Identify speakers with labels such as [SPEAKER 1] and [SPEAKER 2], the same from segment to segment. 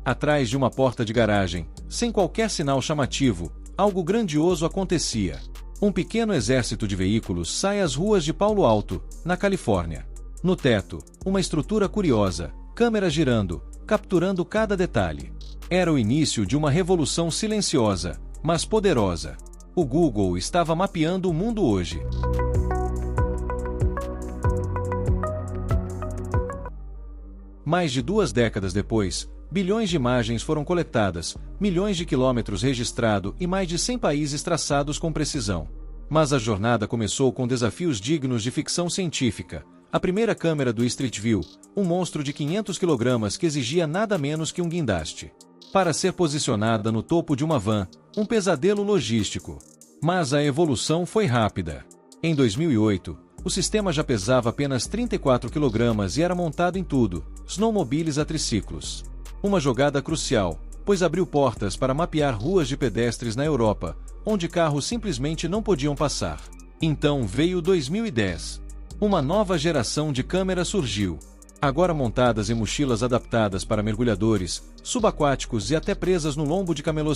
[SPEAKER 1] Atrás de uma porta de garagem, sem qualquer sinal chamativo, algo grandioso acontecia. Um pequeno exército de veículos sai às ruas de Palo Alto, na Califórnia. No teto, uma estrutura curiosa, câmeras girando, capturando cada detalhe. Era o início de uma revolução silenciosa, mas poderosa. O Google estava mapeando o mundo hoje. Mais de 2 décadas depois, bilhões de imagens foram coletadas, milhões de quilômetros registrados e mais de 100 países traçados com precisão. Mas a jornada começou com desafios dignos de ficção científica. A primeira câmera do Street View, um monstro de 500 kg que exigia nada menos que um guindaste. Para ser posicionada no topo de uma van, um pesadelo logístico. Mas a evolução foi rápida. Em 2008, o sistema já pesava apenas 34 kg e era montado em tudo, snowmobiles a triciclos. Uma jogada crucial, pois abriu portas para mapear ruas de pedestres na Europa, onde carros simplesmente não podiam passar. Então veio 2010. Uma nova geração de câmeras surgiu. Agora montadas em mochilas adaptadas para mergulhadores, subaquáticos e até presas no lombo de camelô.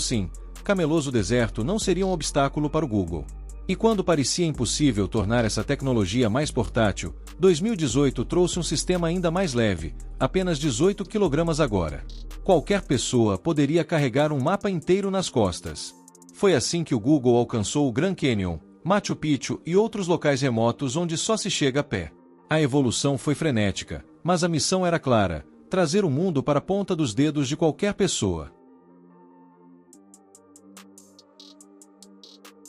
[SPEAKER 1] Camelôs do deserto não seria um obstáculo para o Google. E quando parecia impossível tornar essa tecnologia mais portátil, 2018 trouxe um sistema ainda mais leve, apenas 18 kg agora. Qualquer pessoa poderia carregar um mapa inteiro nas costas. Foi assim que o Google alcançou o Grand Canyon, Machu Picchu e outros locais remotos onde só se chega a pé. A evolução foi frenética, mas a missão era clara: trazer o mundo para a ponta dos dedos de qualquer pessoa.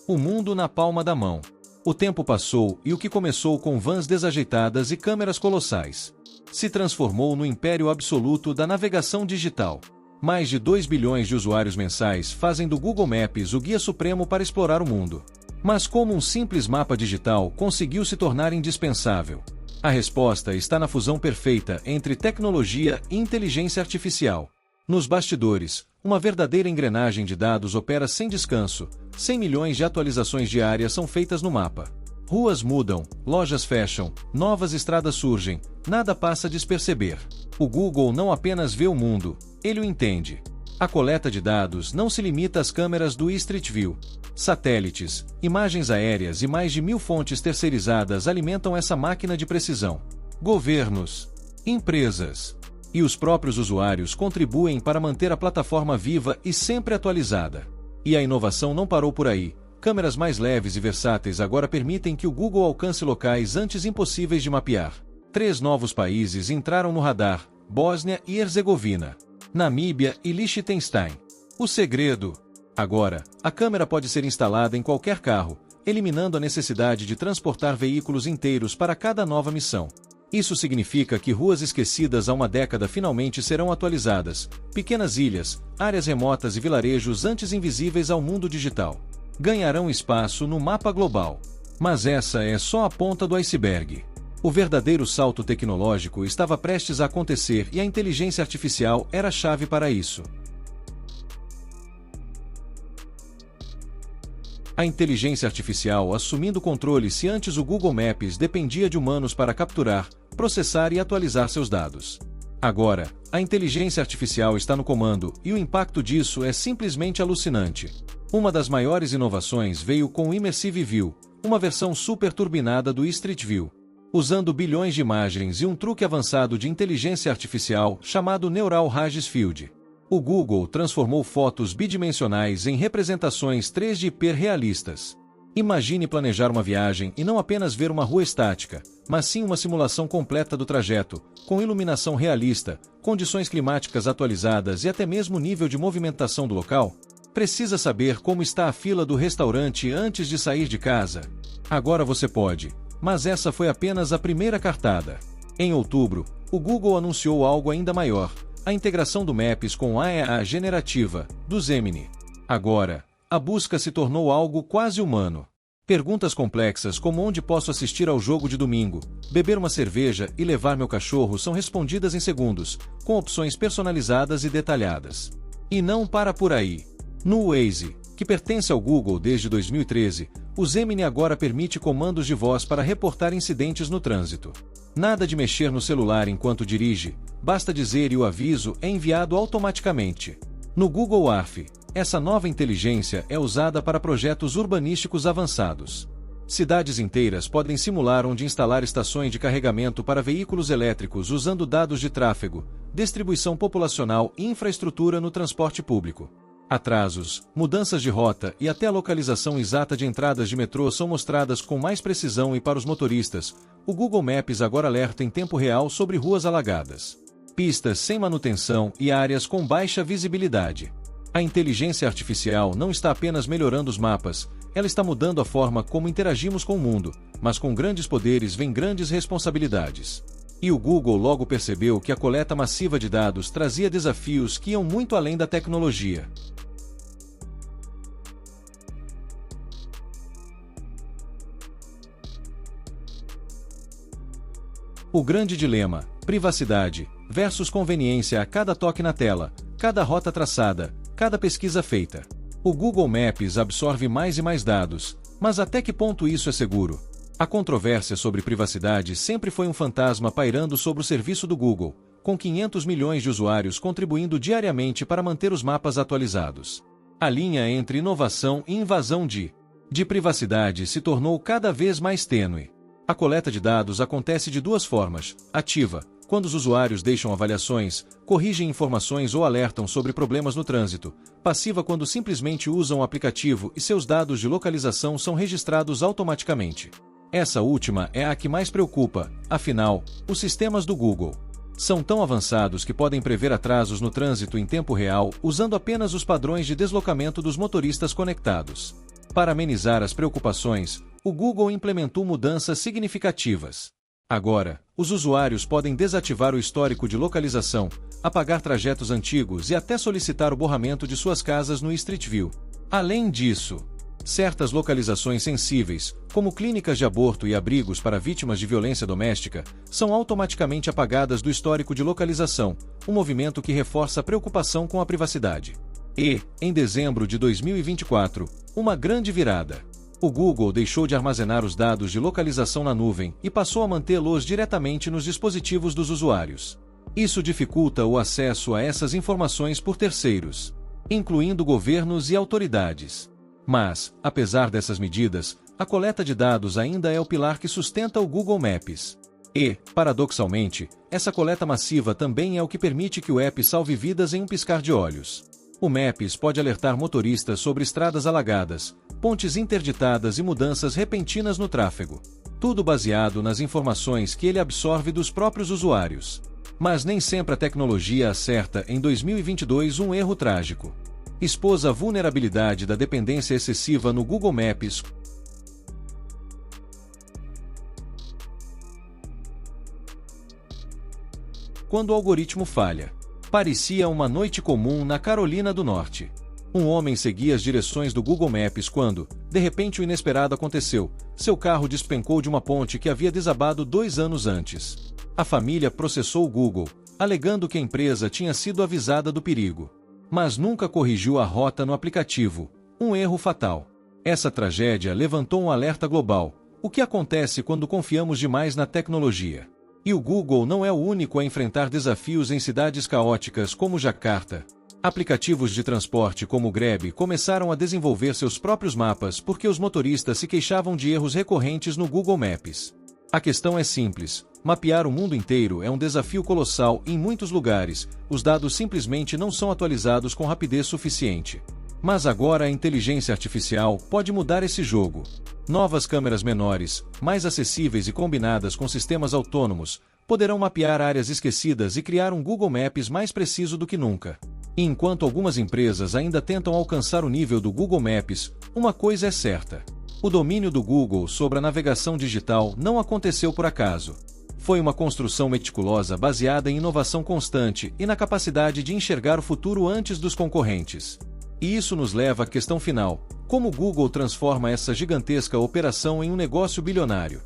[SPEAKER 1] O mundo na palma da mão. O tempo passou e o que começou com vans desajeitadas e câmeras colossais se transformou no império absoluto da navegação digital. Mais de 2 bilhões de usuários mensais fazem do Google Maps o guia supremo para explorar o mundo. Mas como um simples mapa digital conseguiu se tornar indispensável? A resposta está na fusão perfeita entre tecnologia e inteligência artificial. Nos bastidores, uma verdadeira engrenagem de dados opera sem descanso. 100 milhões de atualizações diárias são feitas no mapa. Ruas mudam, lojas fecham, novas estradas surgem, nada passa desperceber. O Google não apenas vê o mundo, ele o entende. A coleta de dados não se limita às câmeras do Street View. Satélites, imagens aéreas e mais de 1000 fontes terceirizadas alimentam essa máquina de precisão. Governos, empresas e os próprios usuários contribuem para manter a plataforma viva e sempre atualizada. E a inovação não parou por aí. Câmeras mais leves e versáteis agora permitem que o Google alcance locais antes impossíveis de mapear. 3 novos países entraram no radar: Bósnia e Herzegovina, Namíbia e Liechtenstein. O segredo? Agora, a câmera pode ser instalada em qualquer carro, eliminando a necessidade de transportar veículos inteiros para cada nova missão. Isso significa que ruas esquecidas há uma década finalmente serão atualizadas, pequenas ilhas, áreas remotas e vilarejos antes invisíveis ao mundo digital ganharão espaço no mapa global. Mas essa é só a ponta do iceberg. O verdadeiro salto tecnológico estava prestes a acontecer e a inteligência artificial era a chave para isso. A inteligência artificial assumindo o controle. Se antes o Google Maps dependia de humanos para capturar, processar e atualizar seus dados. Agora, a inteligência artificial está no comando e o impacto disso é simplesmente alucinante. Uma das maiores inovações veio com o Immersive View, uma versão super turbinada do Street View. Usando bilhões de imagens e um truque avançado de inteligência artificial chamado Neural Hages Field, o Google transformou fotos bidimensionais em representações 3D hiperrealistas. Imagine planejar uma viagem e não apenas ver uma rua estática, mas sim uma simulação completa do trajeto, com iluminação realista, condições climáticas atualizadas e até mesmo nível de movimentação do local. Precisa saber como está a fila do restaurante antes de sair de casa? Agora você pode. Mas essa foi apenas a primeira cartada. Em outubro, o Google anunciou algo ainda maior: a integração do Maps com a IA generativa, do Gemini. Agora, a busca se tornou algo quase humano. Perguntas complexas como onde posso assistir ao jogo de domingo, beber uma cerveja e levar meu cachorro são respondidas em segundos, com opções personalizadas e detalhadas. E não para por aí. No Waze, que pertence ao Google desde 2013, o Gemini agora permite comandos de voz para reportar incidentes no trânsito. Nada de mexer no celular enquanto dirige, basta dizer e o aviso é enviado automaticamente. No Google Earth, essa nova inteligência é usada para projetos urbanísticos avançados. Cidades inteiras podem simular onde instalar estações de carregamento para veículos elétricos usando dados de tráfego, distribuição populacional e infraestrutura no transporte público. Atrasos, mudanças de rota e até a localização exata de entradas de metrô são mostradas com mais precisão e para os motoristas, o Google Maps agora alerta em tempo real sobre ruas alagadas, pistas sem manutenção e áreas com baixa visibilidade. A inteligência artificial não está apenas melhorando os mapas, ela está mudando a forma como interagimos com o mundo, mas com grandes poderes vem grandes responsabilidades. E o Google logo percebeu que a coleta massiva de dados trazia desafios que iam muito além da tecnologia. O grande dilema, privacidade versus conveniência a cada toque na tela, cada rota traçada, cada pesquisa feita. O Google Maps absorve mais e mais dados, mas até que ponto isso é seguro? A controvérsia sobre privacidade sempre foi um fantasma pairando sobre o serviço do Google, com 500 milhões de usuários contribuindo diariamente para manter os mapas atualizados. A linha entre inovação e invasão de privacidade se tornou cada vez mais tênue. A coleta de dados acontece de duas formas: ativa, quando os usuários deixam avaliações, corrigem informações ou alertam sobre problemas no trânsito; passiva, quando simplesmente usam o aplicativo e seus dados de localização são registrados automaticamente. Essa última é a que mais preocupa, afinal, os sistemas do Google são tão avançados que podem prever atrasos no trânsito em tempo real usando apenas os padrões de deslocamento dos motoristas conectados. Para amenizar as preocupações, o Google implementou mudanças significativas. Agora, os usuários podem desativar o histórico de localização, apagar trajetos antigos e até solicitar o borramento de suas casas no Street View. Além disso, certas localizações sensíveis, como clínicas de aborto e abrigos para vítimas de violência doméstica, são automaticamente apagadas do histórico de localização, um movimento que reforça a preocupação com a privacidade. E, em dezembro de 2024, uma grande virada. O Google deixou de armazenar os dados de localização na nuvem e passou a mantê-los diretamente nos dispositivos dos usuários. Isso dificulta o acesso a essas informações por terceiros, incluindo governos e autoridades. Mas, apesar dessas medidas, a coleta de dados ainda é o pilar que sustenta o Google Maps. E, paradoxalmente, essa coleta massiva também é o que permite que o app salve vidas em um piscar de olhos. O Maps pode alertar motoristas sobre estradas alagadas, pontes interditadas e mudanças repentinas no tráfego. Tudo baseado nas informações que ele absorve dos próprios usuários. Mas nem sempre a tecnologia acerta. Em 2022, um erro trágico expôs a vulnerabilidade da dependência excessiva no Google Maps. Quando o algoritmo falha. Parecia uma noite comum na Carolina do Norte. Um homem seguia as direções do Google Maps quando, de repente, o inesperado aconteceu. Seu carro despencou de uma ponte que havia desabado 2 anos antes. A família processou o Google, alegando que a empresa tinha sido avisada do perigo, mas nunca corrigiu a rota no aplicativo, um erro fatal. Essa tragédia levantou um alerta global: o que acontece quando confiamos demais na tecnologia? E o Google não é o único a enfrentar desafios em cidades caóticas como Jacarta. Aplicativos de transporte como o Grab começaram a desenvolver seus próprios mapas porque os motoristas se queixavam de erros recorrentes no Google Maps. A questão é simples: mapear o mundo inteiro é um desafio colossal e em muitos lugares, os dados simplesmente não são atualizados com rapidez suficiente. Mas agora a inteligência artificial pode mudar esse jogo. Novas câmeras menores, mais acessíveis e combinadas com sistemas autônomos, poderão mapear áreas esquecidas e criar um Google Maps mais preciso do que nunca. E enquanto algumas empresas ainda tentam alcançar o nível do Google Maps, uma coisa é certa: o domínio do Google sobre a navegação digital não aconteceu por acaso. Foi uma construção meticulosa baseada em inovação constante e na capacidade de enxergar o futuro antes dos concorrentes. E isso nos leva à questão final: como o Google transforma essa gigantesca operação em um negócio bilionário?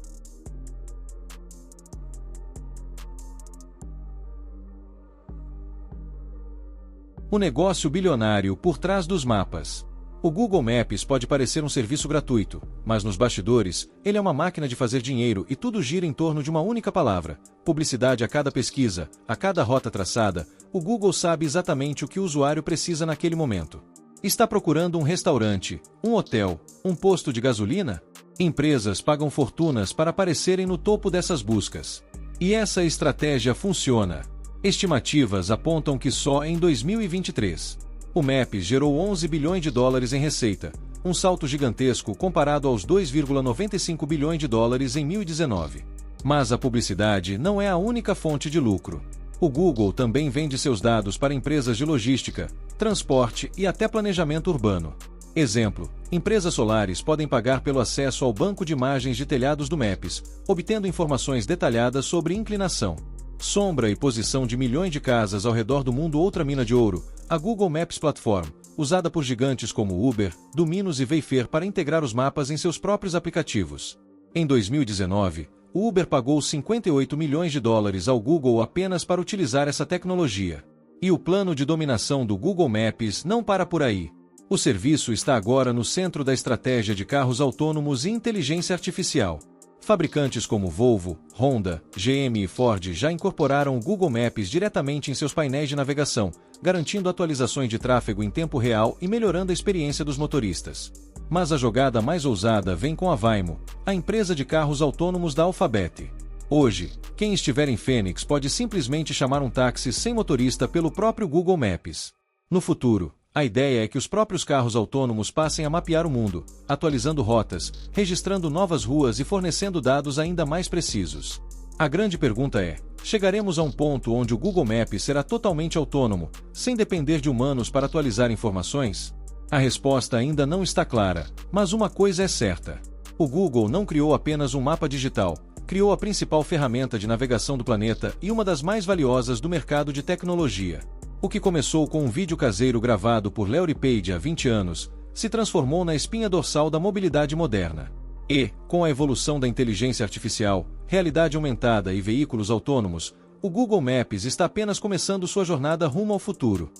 [SPEAKER 1] O negócio bilionário por trás dos mapas. O Google Maps pode parecer um serviço gratuito, mas nos bastidores, ele é uma máquina de fazer dinheiro e tudo gira em torno de uma única palavra: publicidade. A cada pesquisa, a cada rota traçada, o Google sabe exatamente o que o usuário precisa naquele momento. Está procurando um restaurante, um hotel, um posto de gasolina? Empresas pagam fortunas para aparecerem no topo dessas buscas. E essa estratégia funciona. Estimativas apontam que só em 2023, o Maps gerou 11 bilhões de dólares em receita, um salto gigantesco comparado aos 2,95 bilhões de dólares em 2019. Mas a publicidade não é a única fonte de lucro. O Google também vende seus dados para empresas de logística, transporte e até planejamento urbano. Exemplo: empresas solares podem pagar pelo acesso ao banco de imagens de telhados do Maps, obtendo informações detalhadas sobre inclinação, sombra e posição de milhões de casas ao redor do mundo. Outra mina de ouro, a Google Maps Platform, usada por gigantes como Uber, Dominos e Wayfair para integrar os mapas em seus próprios aplicativos. Em 2019, o Uber pagou 58 milhões de dólares ao Google apenas para utilizar essa tecnologia. E o plano de dominação do Google Maps não para por aí. O serviço está agora no centro da estratégia de carros autônomos e inteligência artificial. Fabricantes como Volvo, Honda, GM e Ford já incorporaram o Google Maps diretamente em seus painéis de navegação, garantindo atualizações de tráfego em tempo real e melhorando a experiência dos motoristas. Mas a jogada mais ousada vem com a Waymo, a empresa de carros autônomos da Alphabet. Hoje, quem estiver em Phoenix pode simplesmente chamar um táxi sem motorista pelo próprio Google Maps. No futuro, a ideia é que os próprios carros autônomos passem a mapear o mundo, atualizando rotas, registrando novas ruas e fornecendo dados ainda mais precisos. A grande pergunta é: chegaremos a um ponto onde o Google Maps será totalmente autônomo, sem depender de humanos para atualizar informações? A resposta ainda não está clara, mas uma coisa é certa: o Google não criou apenas um mapa digital, criou a principal ferramenta de navegação do planeta e uma das mais valiosas do mercado de tecnologia. O que começou com um vídeo caseiro gravado por Larry Page há 20 anos, se transformou na espinha dorsal da mobilidade moderna. E, com a evolução da inteligência artificial, realidade aumentada e veículos autônomos, o Google Maps está apenas começando sua jornada rumo ao futuro.